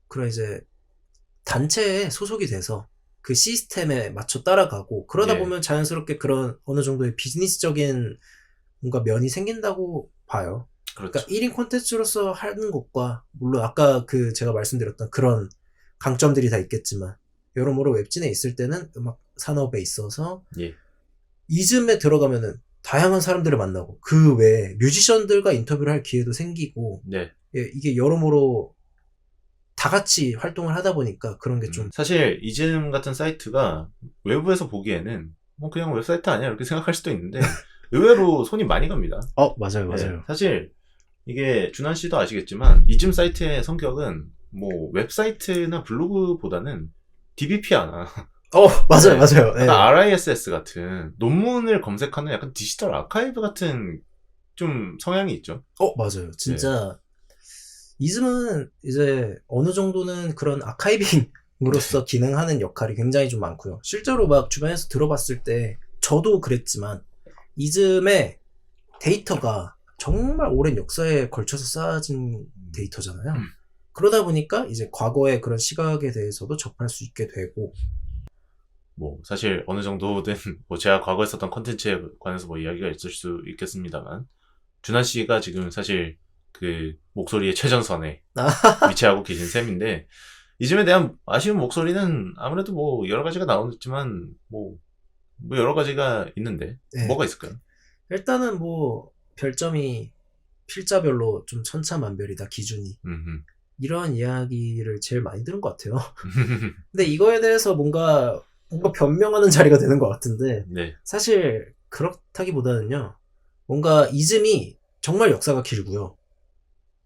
그런 이제 단체에 소속이 돼서 그 시스템에 맞춰 따라가고 그러다 보면 자연스럽게 그런 어느 정도의 비즈니스적인 뭔가 면이 생긴다고 봐요. 그렇죠. 그러니까 1인 콘텐츠로서 하는 것과 물론 아까 제가 말씀드렸던 그런 강점들이 다 있겠지만 여러모로 웹진에 있을 때는 음악 산업에 있어서 이즘에 들어가면은 다양한 사람들을 만나고 그 외에 뮤지션들과 인터뷰를 할 기회도 생기고 이게 여러모로 다 같이 활동을 하다 보니까 그런 게 좀 사실 이즘 같은 사이트가 외부에서 보기에는 뭐 그냥 웹사이트 아니야 이렇게 생각할 수도 있는데 의외로 손이 많이 갑니다. 맞아요. 사실 이게 준한 씨도 아시겠지만 이즘 사이트의 성격은 뭐 웹사이트나 블로그보다는 DBP 하나 맞아요. 약간 RISS 같은 논문을 검색하는 약간 디지털 아카이브 같은 좀 성향이 있죠. 맞아요. 진짜 이즘은 이제 어느 정도는 그런 아카이빙으로서 기능하는 역할이 굉장히 좀 많고요. 실제로 막 주변에서 들어봤을 때 저도 그랬지만 이즘의 데이터가 정말 오랜 역사에 걸쳐서 쌓아진 데이터잖아요. 그러다 보니까 이제 과거의 그런 시각에 대해서도 접할 수 있게 되고 뭐 사실 어느 정도든 뭐 제가 과거에 썼던 컨텐츠에 관해서 뭐 이야기가 있을 수 있겠습니다만 준한 씨가 지금 사실 그 목소리의 최전선에 위치하고 계신 셈인데 이즘에 대한 아쉬운 목소리는 아무래도 뭐 여러 가지가 나오지만 뭐 여러 가지가 있는데 뭐가 있을까요? 일단은 뭐 별점이 필자별로 좀 천차만별이다 기준이 이런 이야기를 제일 많이 들은 것 같아요. 근데 이거에 대해서 뭔가 변명하는 자리가 되는 것 같은데 사실 그렇다기보다는요 뭔가 이즘이 정말 역사가 길고요.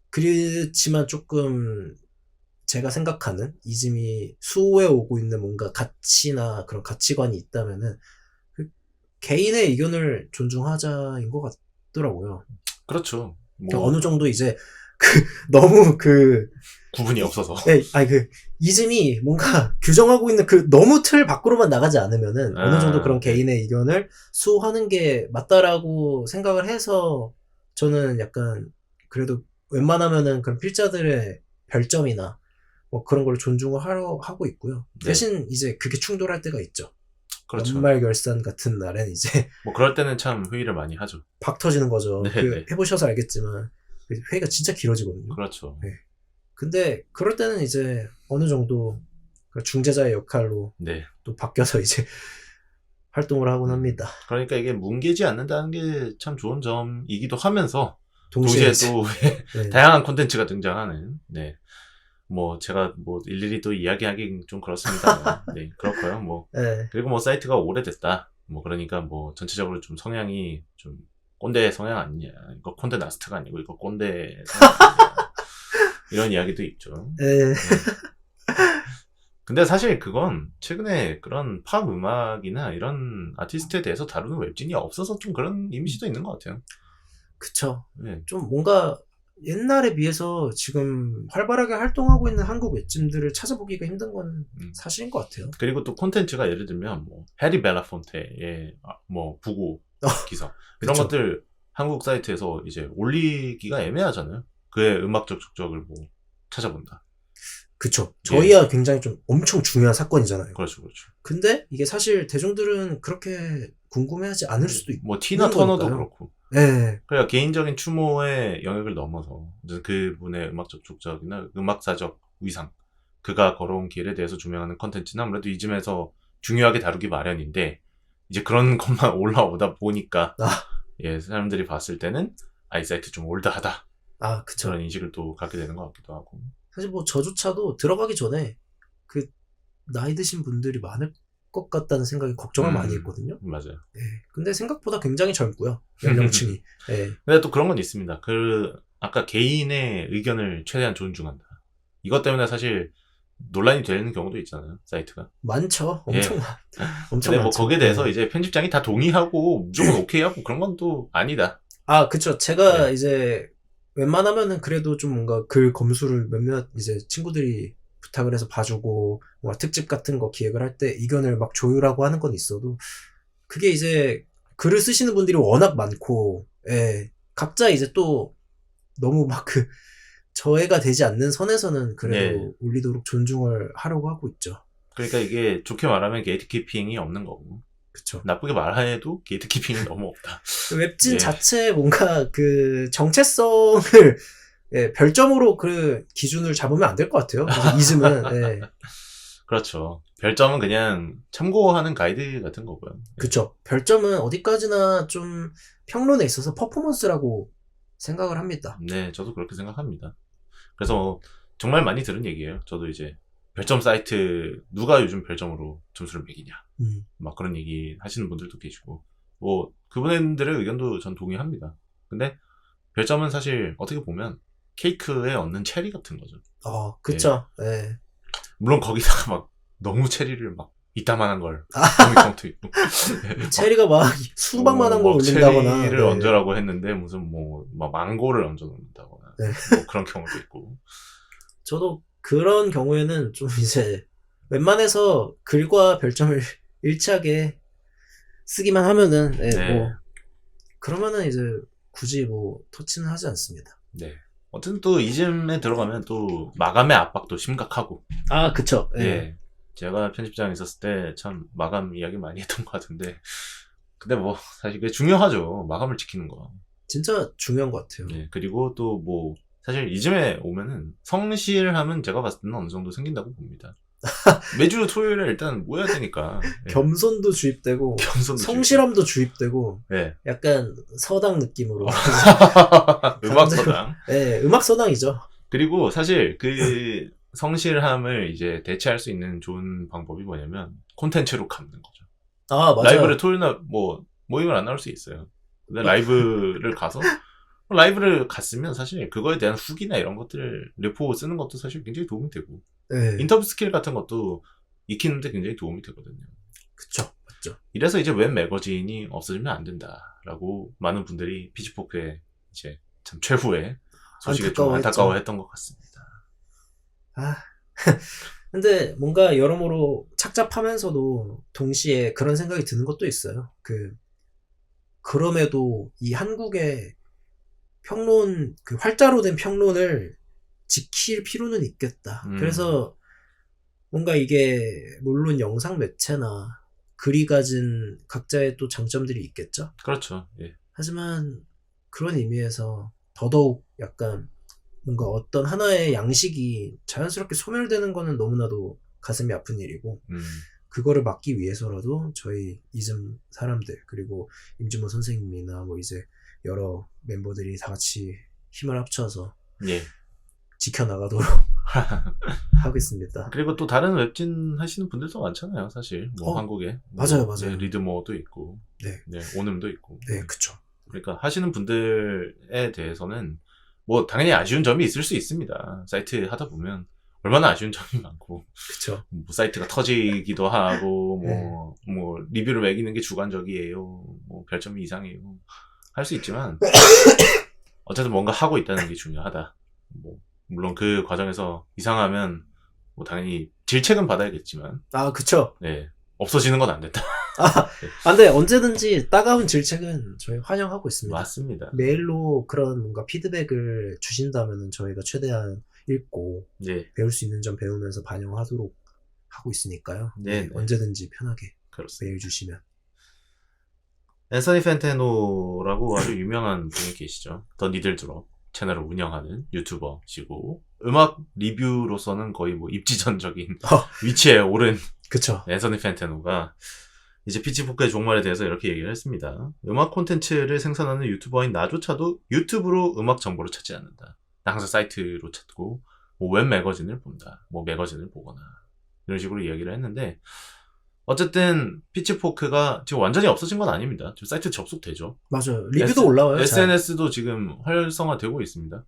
그렇지만 조금 제가 생각하는 이즘이 수호해 오고 있는 뭔가 가치나 그런 가치관이 있다면은 개인의 의견을 존중하자인 것 같더라고요. 그렇죠. 뭐 어느 정도 이제 너무 구분이 없어서. 이즘이 뭔가 규정하고 있는 너무 틀 밖으로만 나가지 않으면은 어느 정도 그런 개인의 의견을 수호하는 게 맞다라고 생각을 해서 저는 약간 그래도 웬만하면은 그런 필자들의 별점이나 뭐 그런 걸 존중을 하고 있고요. 대신 이제 그게 충돌할 때가 있죠. 그렇죠. 연말 결산 같은 날엔 이제 뭐 그럴 때는 참 회의를 많이 하죠. 박 터지는 거죠. 해보셔서 알겠지만 회의가 진짜 길어지거든요. 그렇죠. 근데 그럴 때는 이제 어느 정도 중재자의 역할로 네. 또 바뀌어서 이제 활동을 하곤 합니다. 그러니까 이게 뭉개지 않는다는 게 참 좋은 점이기도 하면서 동시에 동시에 또 네. 다양한 콘텐츠가 등장하는 네. 뭐 제가 뭐 일일이 또 이야기하기 좀 그렇습니다. 네, 그렇고요. 뭐 네. 그리고 뭐 사이트가 오래됐다. 뭐 그러니까 뭐 전체적으로 좀 성향이 좀 꼰대 성향 아니냐. 이거 콘대 나스트가 아니고 이거 꼰대 성향 아니냐. 이런 이야기도 있죠. 네. 네. 근데 사실 그건 최근에 그런 팝 음악이나 이런 아티스트에 대해서 다루는 웹진이 없어서 좀 그런 이미지도 있는 것 같아요. 그쵸. 네. 좀 뭔가 옛날에 비해서 지금 활발하게 활동하고 있는 한국 웹진들을 찾아보기가 힘든 건 사실인 것 같아요. 그리고 또 콘텐츠가 예를 들면 뭐 해리 벨라폰테의 뭐 부고 기사 이런 그쵸. 것들 한국 사이트에서 이제 올리기가 애매하잖아요. 그의 음악적 족적을 뭐 찾아본다. 그쵸. 저희야 굉장히 좀 엄청 중요한 사건이잖아요. 그렇죠, 그렇죠. 근데 이게 사실 대중들은 그렇게 궁금해하지 않을 수도 있고. 뭐 티나 터너도 그렇고. 네. 그러니까 개인적인 추모의 영역을 넘어서 이제 그분의 음악적 족적이나 음악사적 위상, 그가 걸어온 길에 대해서 조명하는 컨텐츠는 아무래도 이쯤에서 중요하게 다루기 마련인데 이제 그런 것만 올라오다 보니까 예, 사람들이 봤을 때는 이 사이트 좀 올드하다. 그쵸. 그런 인식을 또 갖게 되는 것 같기도 하고. 사실 뭐 저조차도 들어가기 전에 그 나이 드신 분들이 많을 것 같다는 생각에 걱정을 많이 했거든요. 맞아요. 네. 근데 생각보다 굉장히 젊고요. 연령층이. 네. 근데 또 그런 건 있습니다. 아까 개인의 의견을 최대한 존중한다. 이것 때문에 사실 논란이 되는 경우도 있잖아요, 사이트가. 많죠. 엄청, 예. 엄청 근데 많죠. 뭐 거기에 대해서 네. 이제 편집장이 다 동의하고 무조건 오케이 하고 그런 건 또 아니다. 그쵸. 제가 네. 이제 웬만하면은 그래도 좀 뭔가 글 검수를 몇몇 이제 친구들이 부탁을 해서 봐주고, 뭔가 특집 같은 거 기획을 할 때 의견을 막 조율하고 하는 건 있어도, 그게 이제 글을 쓰시는 분들이 워낙 많고, 예. 각자 이제 또 너무 막 저해가 되지 않는 선에서는 그래도 네. 올리도록 존중을 하려고 하고 있죠. 그러니까 이게 좋게 말하면 게이트키핑이 없는 거고. 그쵸. 나쁘게 말해도 게이트키핑이 너무 없다. 웹진 예. 자체에 뭔가 정체성을 예, 별점으로 기준을 잡으면 안 될 것 같아요. 이즘은. 예. 그렇죠. 별점은 그냥 참고하는 가이드 같은 거고요. 그쵸. 별점은 어디까지나 좀 평론에 있어서 퍼포먼스라고 생각을 합니다. 네, 저도 그렇게 생각합니다. 그래서 정말 많이 들은 얘기예요. 저도 이제 별점 사이트 누가 요즘 별점으로 점수를 매기냐. 막 그런 얘기 하시는 분들도 계시고 뭐 그분들의 의견도 전 동의합니다. 근데 별점은 사실 어떻게 보면 케이크에 얹는 체리 같은 거죠. 그쵸. 예. 물론 거기다가 막 너무 체리를 막 이따만한 걸 코믹성도 있고 체리가 막 수박만한 걸 막 올린다거나. 체리를 네. 얹으라고 했는데 무슨 막 망고를 얹어 놓는다거나 네. 뭐 그런 경우도 있고. 저도 그런 경우에는 좀 이제 웬만해서 글과 별점을 일치하게 쓰기만 하면은 네. 뭐 그러면은 이제 굳이 뭐 터치는 하지 않습니다. 네. 어쨌든 또 이즘에 들어가면 또 마감의 압박도 심각하고. 그쵸. 예. 제가 편집장에 있었을 때 참 마감 이야기 많이 했던 것 같은데. 근데 뭐 사실 그게 중요하죠. 마감을 지키는 거. 진짜 중요한 것 같아요. 네. 그리고 또 뭐 사실 이즘에 오면은 성실함은 제가 봤을 때는 어느 정도 생긴다고 봅니다. 매주 토요일에 일단 모여야 되니까. 예. 겸손도 주입되고 겸손도 성실함도 주입되고 네. 약간 서당 느낌으로 음악 서당. 네, 음악 서당이죠. 그리고 사실 그 성실함을 이제 대체할 수 있는 좋은 방법이 뭐냐면 콘텐츠로 갚는 거죠. 맞아요. 라이브를 토요일날 뭐 모임을 안 나올 수 있어요. 근데 라이브를 가서 라이브를 갔으면 사실 그거에 대한 후기나 이런 것들을 레포 쓰는 것도 사실 굉장히 도움이 되고 네. 인터뷰 스킬 같은 것도 익히는데 굉장히 도움이 되거든요. 그쵸. 맞죠. 이래서 이제 웹 매거진이 없어지면 안 된다라고 많은 분들이 피치포크의 이제 참 최후의 소식에 좀 안타까워했던 것 같습니다. 근데 뭔가 여러모로 착잡하면서도 동시에 그런 생각이 드는 것도 있어요. 그럼에도 이 한국의 평론, 활자로 된 평론을 지킬 필요는 있겠다. 그래서 뭔가 이게 물론 영상 매체나 글이 가진 각자의 또 장점들이 있겠죠. 그렇죠. 예. 하지만 그런 의미에서 더더욱 약간 뭔가 어떤 하나의 양식이 자연스럽게 소멸되는 거는 너무나도 가슴이 아픈 일이고 음. 그거를 막기 위해서라도 저희 이즘 사람들 그리고 임준모 선생님이나 뭐 이제 여러 멤버들이 다 같이 힘을 합쳐서 예. 지켜나가도록 하겠습니다. 그리고 또 다른 웹진 하시는 분들도 많잖아요, 사실. 뭐 한국에. 맞아요, 뭐, 맞아요. 네, 리드모어도 있고. 네. 네, 오눔도 있고. 네, 그쵸. 그러니까 하시는 분들에 대해서는 뭐 당연히 아쉬운 점이 있을 수 있습니다. 사이트 하다 보면 얼마나 아쉬운 점이 많고. 그쵸. 뭐 사이트가 터지기도 하고, 네. 뭐 리뷰를 매기는 게 주관적이에요. 뭐 별점이 이상해요. 할 수 있지만 어쨌든 뭔가 하고 있다는 게 중요하다. 뭐 물론 그 과정에서 이상하면 뭐 당연히 질책은 받아야겠지만, 아, 그쵸. 네, 없어지는 건 안 된다. 근데 언제든지 따가운 질책은 저희 환영하고 있습니다. 맞습니다. 메일로 그런 뭔가 피드백을 주신다면은 저희가 최대한 읽고 네, 배울 수 있는 점 배우면서 반영하도록 하고 있으니까요. 네. 언제든지 편하게 그렇습니다. 메일 주시면. 앤서니 펜테노라고 아주 유명한 분이 계시죠. 더 니들 드롭 채널을 운영하는 유튜버시고 음악 리뷰로서는 거의 뭐 입지전적인 위치에 오른 그쵸. 앤서니 펜테노가 이제 피치포크의 종말에 대해서 이렇게 얘기를 했습니다. 음악 콘텐츠를 생산하는 유튜버인 나조차도 유튜브로 음악 정보를 찾지 않는다. 나 항상 사이트로 찾고 뭐 웹 매거진을 본다. 뭐 매거진을 보거나 이런 식으로 이야기를 했는데 어쨌든 피치포크가 지금 완전히 없어진 건 아닙니다. 지금 사이트 접속되죠. 맞아요. 리뷰도 올라와요. SNS도 지금 활성화되고 있습니다.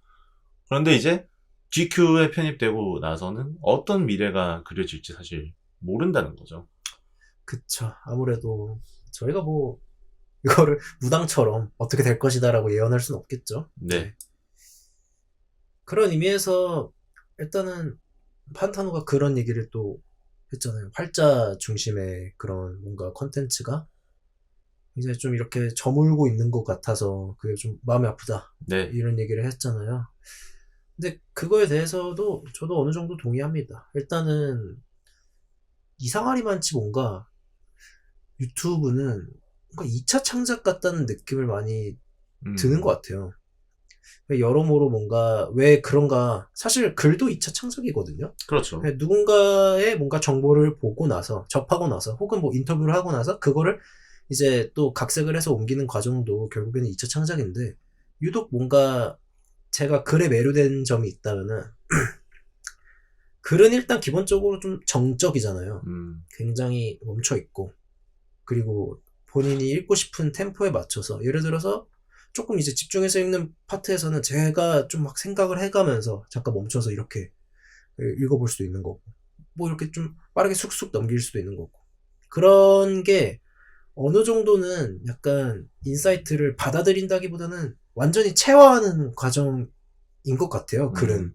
그런데 이제 GQ에 편입되고 나서는 어떤 미래가 그려질지 사실 모른다는 거죠. 그쵸. 아무래도 저희가 뭐 이거를 무당처럼 어떻게 될 것이다라고 예언할 수는 없겠죠. 네. 그런 의미에서 일단은 판타노가 그런 얘기를 또 했잖아요. 활자 중심의 그런 뭔가 컨텐츠가 굉장히 좀 이렇게 저물고 있는 것 같아서 그게 좀 마음이 아프다. 네. 이런 얘기를 했잖아요. 근데 그거에 대해서도 저도 어느 정도 동의합니다. 일단은 이상하리만치 뭔가 유튜브는 뭔가 2차 창작 같다는 느낌을 많이 드는 것 같아요. 여러모로 뭔가 왜 그런가 사실 글도 2차 창작이거든요. 그렇죠. 누군가의 뭔가 정보를 보고 나서 접하고 나서 혹은 뭐 인터뷰를 하고 나서 그거를 이제 또 각색을 해서 옮기는 과정도 결국에는 2차 창작인데 유독 뭔가 제가 글에 매료된 점이 있다면은 글은 일단 기본적으로 좀 정적이잖아요. 굉장히 멈춰있고 그리고 본인이 읽고 싶은 템포에 맞춰서 예를 들어서 조금 이제 집중해서 읽는 파트에서는 제가 좀 막 생각을 해가면서 잠깐 멈춰서 이렇게 읽어볼 수도 있는 거고 뭐 이렇게 좀 빠르게 쑥쑥 넘길 수도 있는 거고 그런 게 어느 정도는 약간 인사이트를 받아들인다기보다는 완전히 체화하는 과정인 것 같아요. 글은.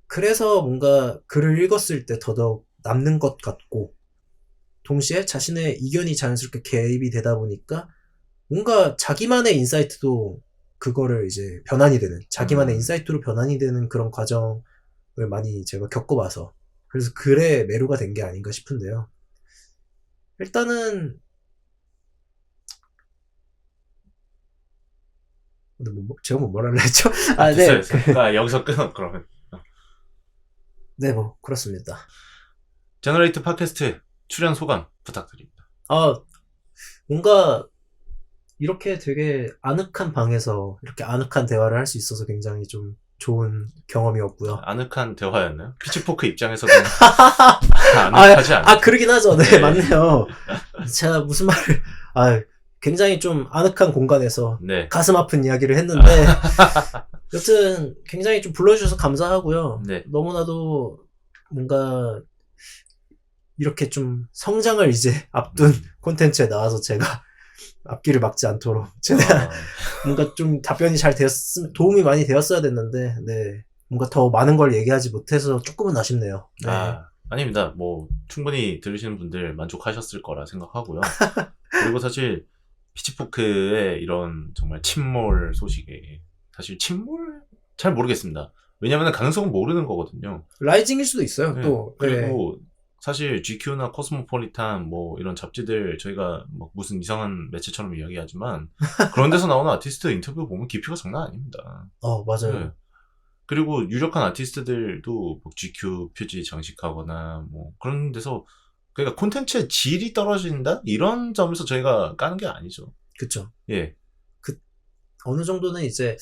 그래서 뭔가 글을 읽었을 때 더더욱 남는 것 같고 동시에 자신의 이견이 자연스럽게 개입이 되다 보니까 뭔가 자기만의 인사이트도 그거를 이제 변환이 되는 자기만의 인사이트로 변환이 되는 그런 과정을 많이 제가 겪어봐서 그래서 글에 매료가 된 게 아닌가 싶은데요. 일단은 제가 뭐 뭐라 했죠? 네. 여기서 끊어 그러면. 네, 뭐 그렇습니다. 제너레이트 팟캐스트 출연 소감 부탁드립니다. 뭔가 이렇게 되게 아늑한 방에서 이렇게 아늑한 대화를 할 수 있어서 굉장히 좀 좋은 경험이었고요. 아늑한 대화였나요? 피치포크 입장에서는 아늑하지 않아요? 그러긴 하죠. 네, 맞네요. 제가 무슨 말을 굉장히 좀 아늑한 공간에서 네. 가슴 아픈 이야기를 했는데 여튼 굉장히 좀 불러주셔서 감사하고요. 네. 너무나도 뭔가 이렇게 좀 성장을 이제 앞둔 콘텐츠에 나와서 제가 앞길을 막지 않도록 최대한 뭔가 좀 답변이 잘 되었으면 도움이 많이 되었어야 됐는데 네 뭔가 더 많은 걸 얘기하지 못해서 조금은 아쉽네요. 네. 아닙니다. 뭐 충분히 들으시는 분들 만족하셨을 거라 생각하고요. 그리고 사실 피치포크의 이런 정말 침몰 소식에 사실 침몰 잘 모르겠습니다. 왜냐면 가능성은 모르는 거거든요. 라이징일 수도 있어요. 네. 또 그리고 사실 GQ나 코스모폴리탄 뭐 이런 잡지들 저희가 막 무슨 이상한 매체처럼 이야기하지만 그런 데서 나오는 아티스트 인터뷰 보면 깊이가 장난 아닙니다. 맞아요. 네. 그리고 유력한 아티스트들도 뭐 GQ 표지 장식하거나 뭐 그런 데서 그러니까 콘텐츠의 질이 떨어진다? 이런 점에서 저희가 까는 게 아니죠. 그쵸. 예. 어느 정도는 이제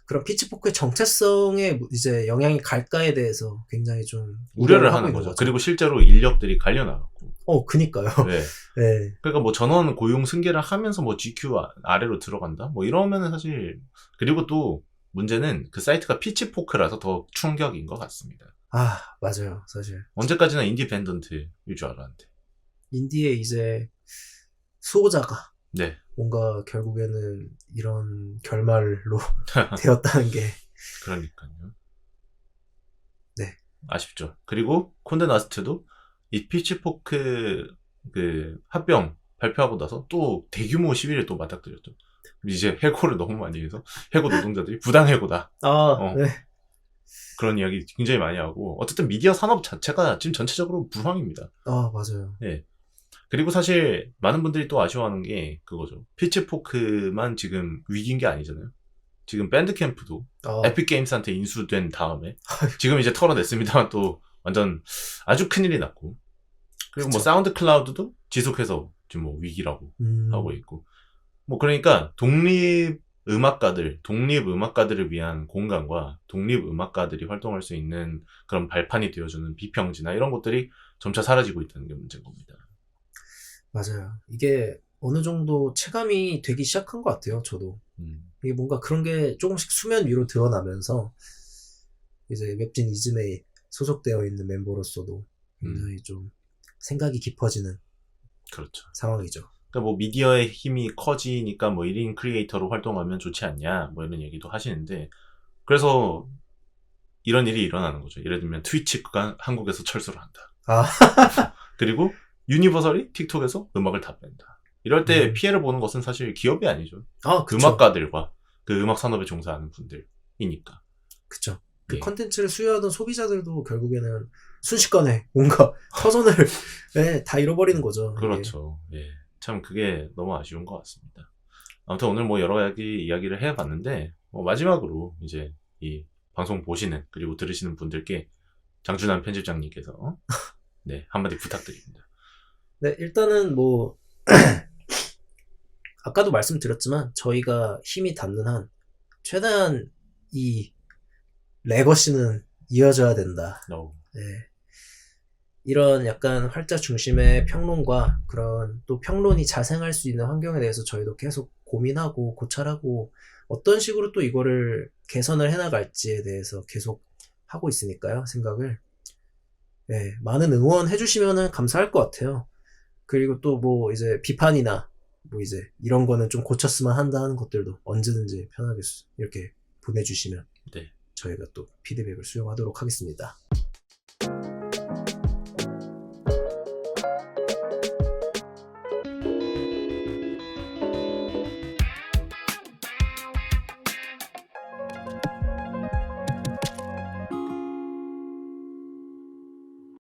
그런 피치포크의 정체성에 이제 영향이 갈까에 대해서 굉장히 좀 우려를 하고 하는 있는 거죠. 그리고 실제로 인력들이 갈려나갔고. 그니까요. 네. 네. 그러니까 뭐 전원 고용 승계를 하면서 뭐 GQ 아래로 들어간다? 뭐 이러면은 사실 그리고 또 문제는 그 사이트가 피치포크라서 더 충격인 것 같습니다. 맞아요. 사실 언제까지나 인디펜던트일 줄 알았는데. 인디의 이제 수호자가 네. 뭔가 결국에는 이런 결말로 되었다는 게 그러니까요. 네. 아쉽죠. 그리고 콘데 나스트도 이 피치포크 그 합병 발표하고 나서 또 대규모 시위를 또 맞닥뜨렸죠. 이제 해고를 너무 많이 해서 해고 노동자들이 부당해고다. 네. 그런 이야기 굉장히 많이 하고 어쨌든 미디어 산업 자체가 지금 전체적으로 불황입니다. 맞아요. 네. 그리고 사실 많은 분들이 또 아쉬워하는 게 그거죠. 피치포크만 지금 위기인 게 아니잖아요. 지금 밴드캠프도 에픽게임스한테 인수된 다음에 지금 이제 털어냈습니다만 또 완전 아주 큰일이 났고 그리고 뭐 그쵸. 사운드 클라우드도 지속해서 지금 뭐 위기라고 하고 있고 뭐 그러니까 독립음악가들을 위한 공간과 독립음악가들이 활동할 수 있는 그런 발판이 되어주는 비평지나 이런 것들이 점차 사라지고 있다는 게 문제인 겁니다. 맞아요. 이게 어느 정도 체감이 되기 시작한 것 같아요. 저도. 이게 뭔가 그런 게 조금씩 수면 위로 드러나면서 이제 웹진 이즈메에 소속되어 있는 멤버로서도 굉장히 좀 생각이 깊어지는 그렇죠. 상황이죠. 그러니까 뭐 미디어의 힘이 커지니까 뭐 1인 크리에이터로 활동하면 좋지 않냐 뭐 이런 얘기도 하시는데 그래서 이런 일이 일어나는 거죠. 예를 들면 트위치가 한국에서 철수를 한다. 그리고 유니버설이 틱톡에서 음악을 다 뺀다. 이럴 때 피해를 보는 것은 사실 기업이 아니죠. 그쵸. 음악가들과 그 음악 산업에 종사하는 분들이니까. 그쵸. 그 예. 컨텐츠를 수요하던 소비자들도 결국에는 순식간에 뭔가 터전을 다 잃어버리는 거죠. 이게. 그렇죠. 예. 참 그게 너무 아쉬운 것 같습니다. 아무튼 오늘 뭐 여러 가지 이야기를 해봤는데 마지막으로 이제 이 방송 보시는 그리고 들으시는 분들께 장준환 편집장님께서 네 한마디 부탁드립니다. 네, 일단은 뭐 아까도 말씀드렸지만 저희가 힘이 닿는 한 최대한 이 레거시는 이어져야 된다. 네. 이런 약간 활자 중심의 평론과 그런 또 평론이 자생할 수 있는 환경에 대해서 저희도 계속 고민하고 고찰하고 어떤 식으로 또 이거를 개선을 해나갈지에 대해서 계속 하고 있으니까요, 생각을. 네, 많은 응원 해주시면 감사할 것 같아요. 그리고 또 뭐 이제 비판이나 뭐 이제 이런 거는 좀 고쳤으면 한다 하는 것들도 언제든지 편하게 이렇게 보내주시면 네. 저희가 또 피드백을 수용하도록 하겠습니다.